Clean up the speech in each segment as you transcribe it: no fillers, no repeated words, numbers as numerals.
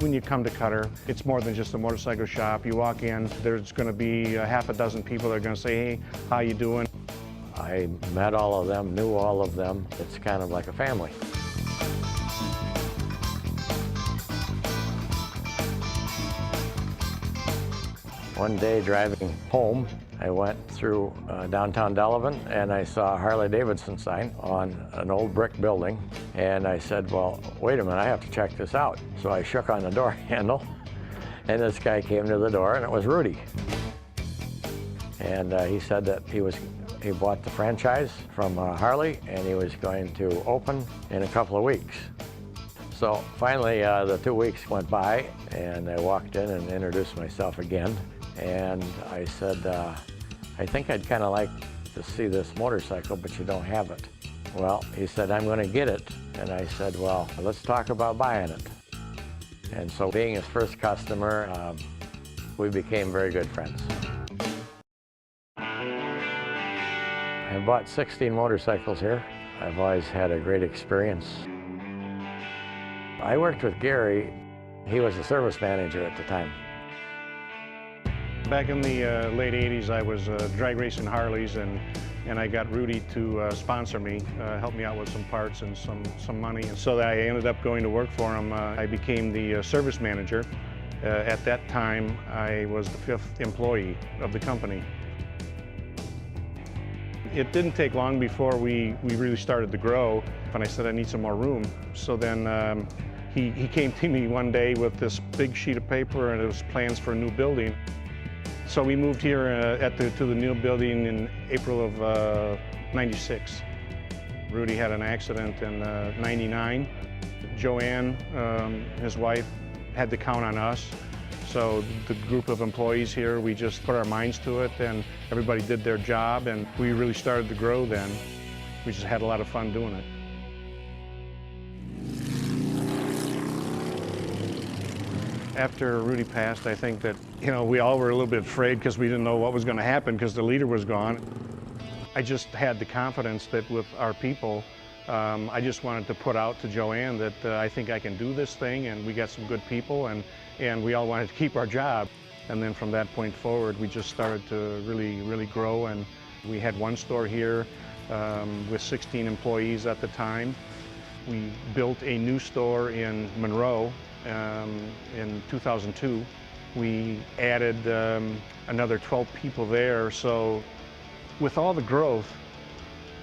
When you come to Kutter, it's more than just a motorcycle shop. You walk in, there's going to be a half a dozen people that are going to say, hey, how you doing? I met all of them, knew all of them. It's kind of like a family. One day driving home, I went through downtown Delavan and I saw a Harley Davidson sign on an old brick building. And I said, well, wait a minute, I have to check this out. So I shook on the door handle and this guy came to the door and it was Rudy. And he said that he bought the franchise from Harley and he was going to open in a couple of weeks. So finally the 2 weeks went by and I walked in and introduced myself again. And I said, I think I'd kind of like to see this motorcycle, but you don't have it. Well, he said, I'm going to get it. And I said, well, let's talk about buying it. And so being his first customer, we became very good friends. I bought 16 motorcycles here. I've always had a great experience. I worked with Gary. He was the service manager at the time. Back in the late 80s, I was drag racing Harleys, and I got Rudy to sponsor me, help me out with some parts and some money. And so I ended up going to work for him. I became the service manager. At that time, I was the 5th employee of the company. It didn't take long before we really started to grow, and I said I need some more room. So then he came to me one day with this big sheet of paper, and it was plans for a new building. So we moved here to the new building in April of '96. Rudy had an accident in '99. Joanne, his wife, had to count on us. So the group of employees here, we just put our minds to it and everybody did their job and we really started to grow then. We just had a lot of fun doing it. After Rudy passed, I think that, we all were a little bit afraid because we didn't know what was going to happen because the leader was gone. I just had the confidence that with our people, I just wanted to put out to Joanne that I think I can do this thing and we got some good people and we all wanted to keep our job. And then from that point forward, we just started to really grow, and we had one store here with 16 employees at the time. We built a new store in Monroe in 2002. We added another 12 people there. So with all the growth,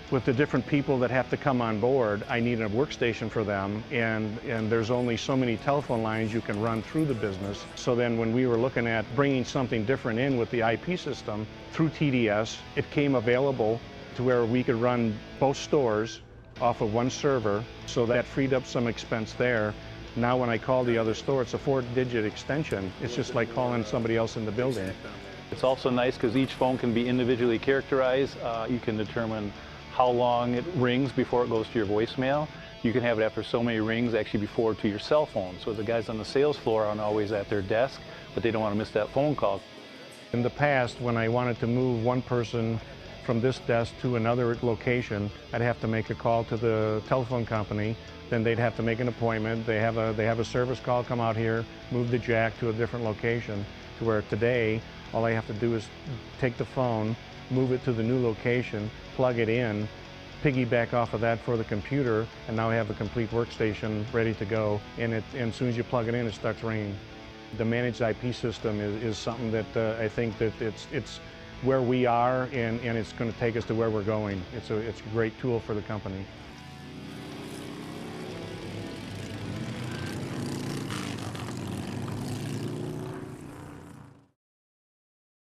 with the different people that have to come on board, I need a workstation for them, and there's only so many telephone lines you can run through the business. So then when we were looking at bringing something different in with the IP system through TDS, it came available to where we could run both stores off of one server, so that freed up some expense there. Now when I call the other store, it's a 4-digit extension. It's just like calling somebody else in the building. It's also nice because each phone can be individually characterized. You can determine how long it rings before it goes to your voicemail. You can have it after so many rings actually before to your cell phone. So the guys on the sales floor aren't always at their desk, but they don't want to miss that phone call. In the past, when I wanted to move one person from this desk to another location, I'd have to make a call to the telephone company. Then they'd have to make an appointment. They have a service call come out here, move the jack to a different location, to where today, all I have to do is take the phone, move it to the new location, plug it in, piggyback off of that for the computer, and now I have a complete workstation ready to go. And as soon as you plug it in, it starts ringing. The managed IP system is something that I think that it's where we are, and it's going to take us to where we're going. It's a great tool for the company.